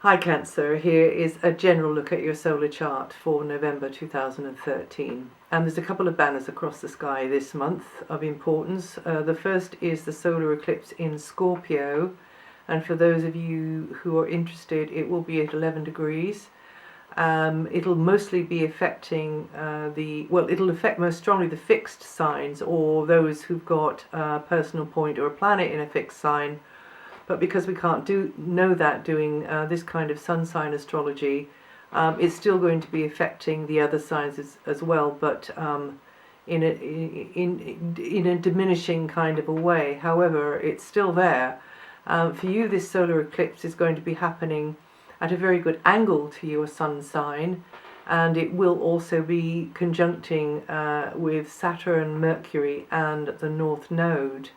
Hi Cancer, here is a general look at your solar chart for November 2013. And there's a couple of banners across the sky this month of importance. The first is the solar eclipse in Scorpio, and for those of you who are interested, it will be at 11 degrees. It'll mostly be affecting it'll affect most strongly the fixed signs, or those who've got a personal point or a planet in a fixed sign. But because we can't know that doing this kind of sun sign astrology, it's still going to be affecting the other signs as well, but in a diminishing kind of a way. However, it's still there. For you, this solar eclipse is going to be happening at a very good angle to your sun sign, and it will also be conjuncting with Saturn, Mercury, and the North Node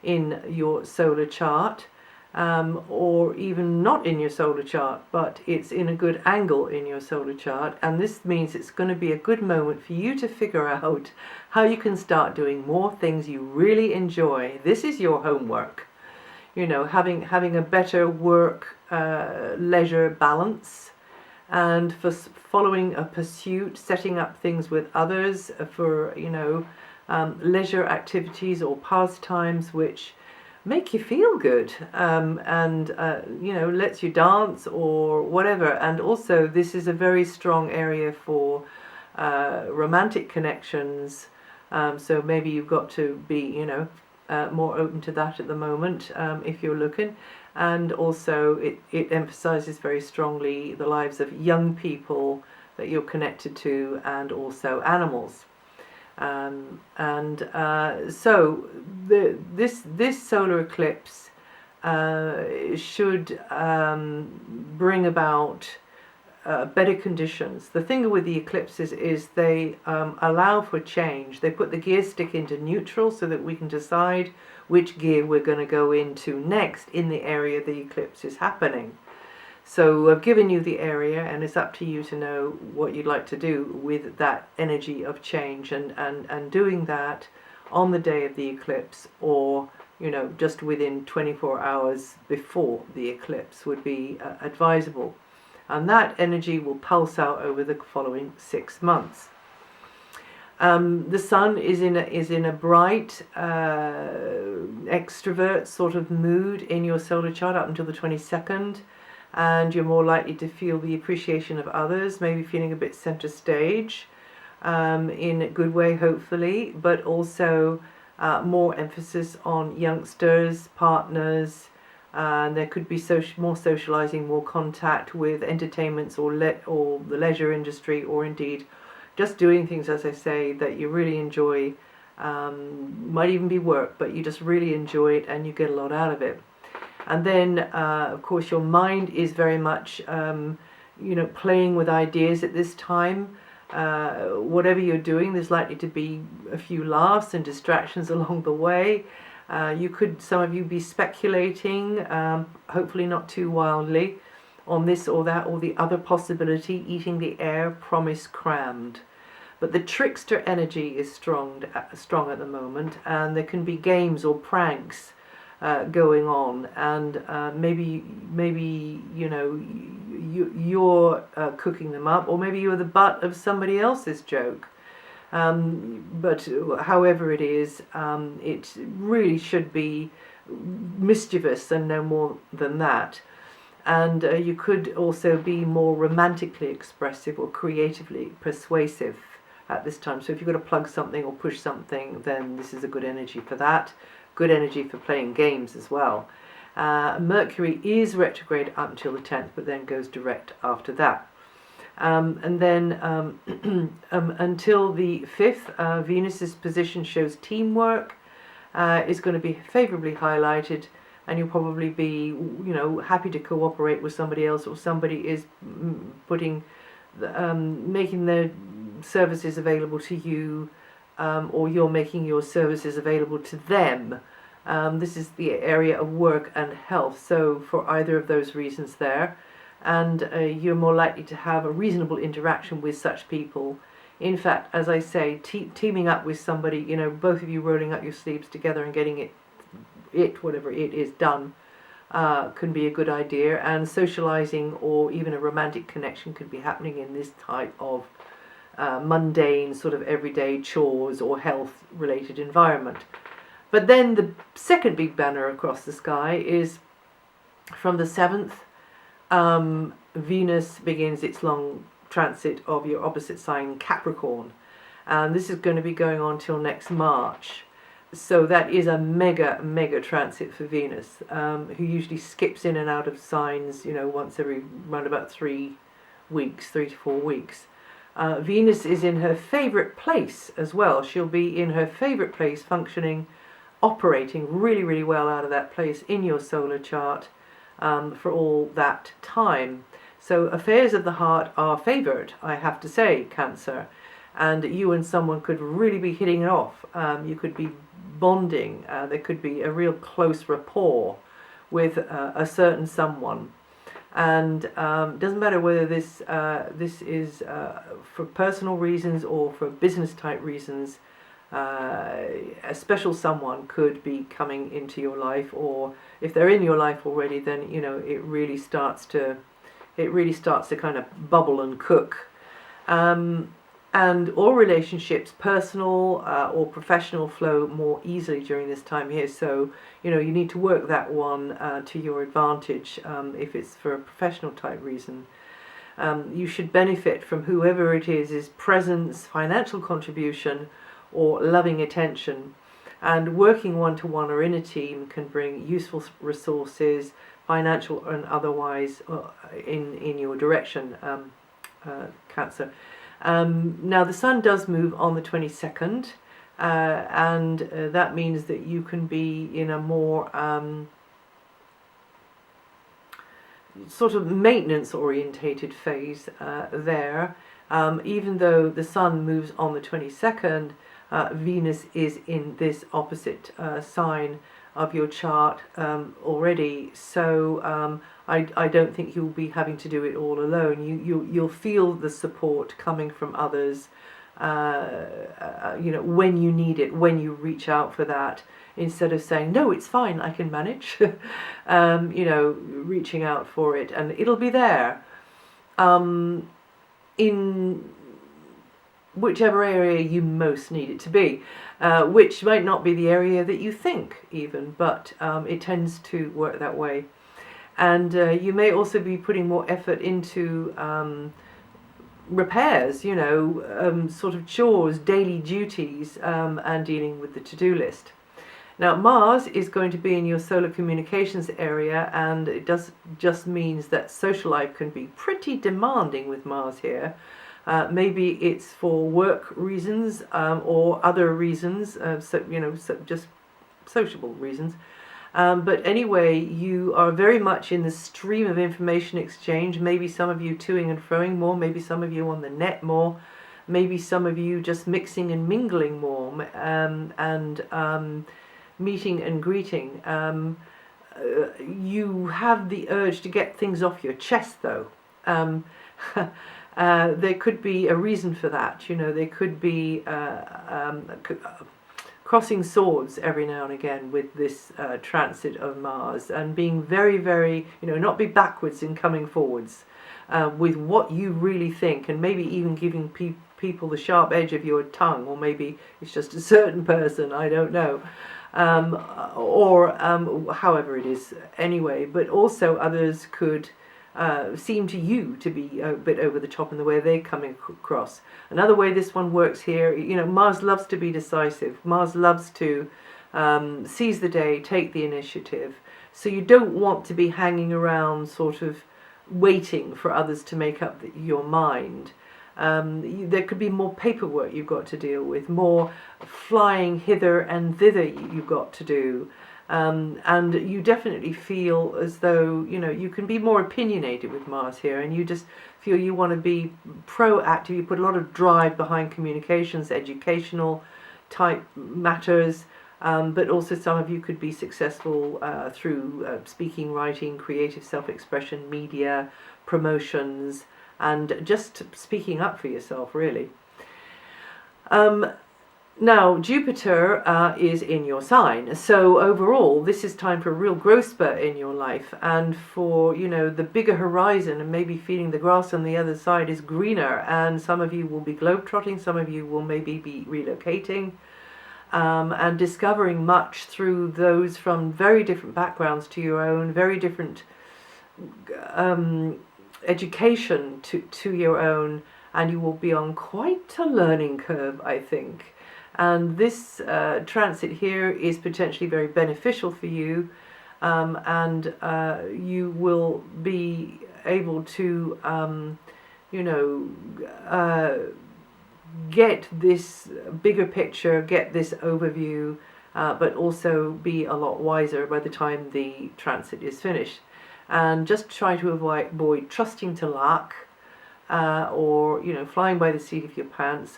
in your solar chart. Or even not in your solar chart, but it's in a good angle in your solar chart, and this means it's going to be a good moment for you to figure out how you can start doing more things you really enjoy. This is your homework, you know, having a better work leisure balance, and for following a pursuit, setting up things with others for leisure activities or pastimes which make you feel good, and lets you dance or whatever. And also, this is a very strong area for romantic connections, so maybe you've got to be more open to that at the moment if you're looking. And also it emphasizes very strongly the lives of young people that you're connected to, and also animals. So this solar eclipse should bring about better conditions. The thing with the eclipses is they allow for change. They put the gear stick into neutral so that we can decide which gear we're going to go into next in the area the eclipse is happening. So I've given you the area, and it's up to you to know what you'd like to do with that energy of change, and doing that on the day of the eclipse, or just within 24 hours before the eclipse would be advisable. And that energy will pulse out over the following 6 months. The sun is in a bright extrovert sort of mood in your solar chart up until the 22nd. And you're more likely to feel the appreciation of others, maybe feeling a bit center stage, in a good way, hopefully, but also more emphasis on youngsters, partners, and there could be more socializing, more contact with entertainments or the leisure industry, or indeed just doing things, as I say, that you really enjoy. Might even be work, but you just really enjoy it and you get a lot out of it. And then, of course, your mind is very much, playing with ideas at this time. Whatever you're doing, there's likely to be a few laughs and distractions along the way. Some of you be speculating, hopefully not too wildly, on this or that or the other possibility, eating the air, promise crammed. But the trickster energy is strong at the moment, and there can be games or pranks going on, and maybe you're cooking them up, or maybe you're the butt of somebody else's joke. But however it is, it really should be mischievous and no more than that. And you could also be more romantically expressive or creatively persuasive at this time. So if you've got to plug something or push something, then this is a good energy for that. Good energy for playing games as well. Mercury is retrograde up until the 10th, but then goes direct after that. And then until the 5th, Venus's position shows teamwork is going to be favorably highlighted, and you'll probably be happy to cooperate with somebody else, or somebody is making their services available to you, or you're making your services available to them. This is the area of work and health, so for either of those reasons there. And you're more likely to have a reasonable interaction with such people. In fact, as I say, teaming up with somebody, both of you rolling up your sleeves together and getting whatever it is, done, can be a good idea, and socializing or even a romantic connection could be happening in this type of mundane, sort of everyday chores or health related environment. But then the second big banner across the sky is from the 7th. Venus begins its long transit of your opposite sign, Capricorn, and this is going to be going on till next March. So that is a mega transit for Venus, who usually skips in and out of signs, once every round about 3 weeks, 3 to 4 weeks. Venus is in her favourite place as well. She'll be in her favourite place, functioning, operating really well out of that place in your solar chart for all that time. So affairs of the heart are favoured, I have to say, Cancer. And you and someone could really be hitting it off. You could be bonding. There could be a real close rapport with a certain someone. And doesn't matter whether this is for personal reasons or for business type reasons. A special someone could be coming into your life, or if they're in your life already, then it really starts to kind of bubble and cook. And all relationships, personal or professional, flow more easily during this time here. So, you need to work that one to your advantage if it's for a professional type reason. You should benefit from whoever it is presence, financial contribution, or loving attention. And working one-to-one or in a team can bring useful resources, financial and otherwise, in your direction, Cancer. Now the Sun does move on the 22nd, and that means that you can be in a more sort of maintenance orientated phase there. Even though the Sun moves on the 22nd, Venus is in this opposite sign of your chart already, so I don't think you'll be having to do it all alone. You'll feel the support coming from others, when you need it, when you reach out for that, instead of saying, no, it's fine, I can manage, reaching out for it, and it'll be there. In whichever area you most need it to be, which might not be the area that you think even, but it tends to work that way. And you may also be putting more effort into repairs, sort of chores, daily duties, and dealing with the to-do list. Now Mars is going to be in your solar communications area, and it just means that social life can be pretty demanding with Mars here. Maybe it's for work reasons or other reasons, just sociable reasons. But anyway, you are very much in the stream of information exchange. Maybe some of you toing and froing more, maybe some of you on the net more, maybe some of you just mixing and mingling more, and meeting and greeting. You have the urge to get things off your chest, though. There could be a reason for that. There could be crossing swords every now and again with this transit of Mars, and being very, very, not be backwards in coming forwards with what you really think, and maybe even giving people the sharp edge of your tongue, or maybe it's just a certain person, I don't know, or however it is anyway. But also others could seem to you to be a bit over the top in the way they're coming across. Another way this one works here, Mars loves to be decisive. Mars loves to seize the day, take the initiative. So you don't want to be hanging around sort of waiting for others to make up your mind. There could be more paperwork you've got to deal with, more flying hither and thither you've got to do. And you definitely feel as though, you can be more opinionated with Mars here, and you just feel you want to be proactive. You put a lot of drive behind communications, educational type matters, but also some of you could be successful through speaking, writing, creative self-expression, media, promotions, and just speaking up for yourself, really. Now, Jupiter is in your sign, so overall, this is time for a real growth spurt in your life, and for, you know, the bigger horizon, and maybe feeling the grass on the other side is greener, and some of you will be globetrotting, some of you will maybe be relocating, and discovering much through those from very different backgrounds to your own, very different education to your own, and you will be on quite a learning curve, I think. And this transit here is potentially very beneficial for you, and you will be able to, get this bigger picture, get this overview, but also be a lot wiser by the time the transit is finished. And just try to avoid trusting to luck, or flying by the seat of your pants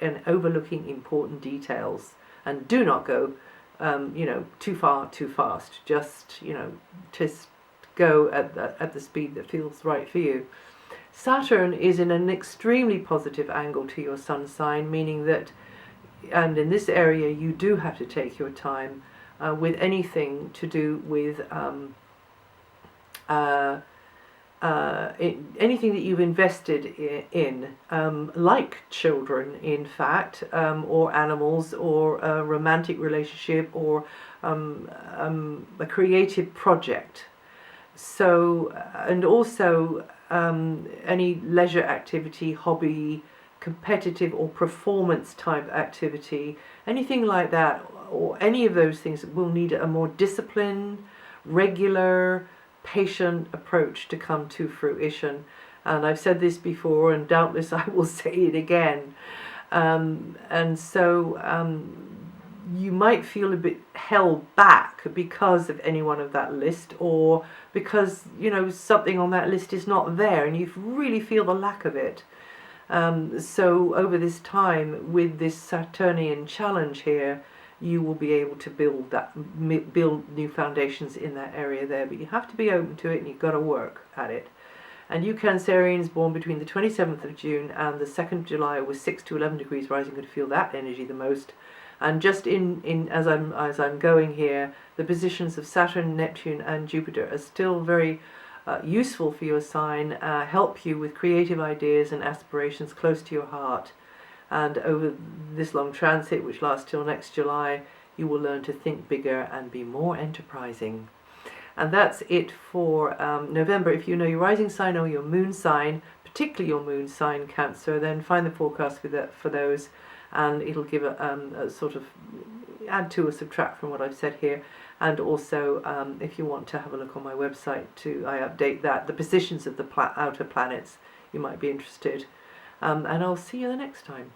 and overlooking important details. And do not go too far too fast. Just go at the speed that feels right for you. Saturn is in an extremely positive angle to your sun sign, meaning that, and in this area you do have to take your time with anything to do with anything that you've invested in, like children, in fact, or animals, or a romantic relationship, or a creative project. So, and also any leisure activity, hobby, competitive or performance type activity, anything like that, or any of those things will need a more disciplined, regular, patient approach to come to fruition. And I've said this before, and doubtless I will say it again. And so you might feel a bit held back because of any one of that list, or because something on that list is not there and you really feel the lack of it. So over this time, with this Saturnian challenge here, you will be able to build new foundations in that area there, but you have to be open to it, and you've got to work at it. And you Cancerians born between the 27th of June and the 2nd of July with 6 to 11 degrees rising, going to feel that energy the most. And just as I'm going here, the positions of Saturn, Neptune and Jupiter are still very useful for your sign, help you with creative ideas and aspirations close to your heart. And over this long transit, which lasts till next July, you will learn to think bigger and be more enterprising. And that's it for November. If you know your rising sign or your moon sign, particularly your moon sign, Cancer, then find the forecast for those, and it'll give a sort of add to or subtract from what I've said here. And also, if you want to have a look on my website, I update that, the positions of the outer planets, you might be interested. And I'll see you the next time.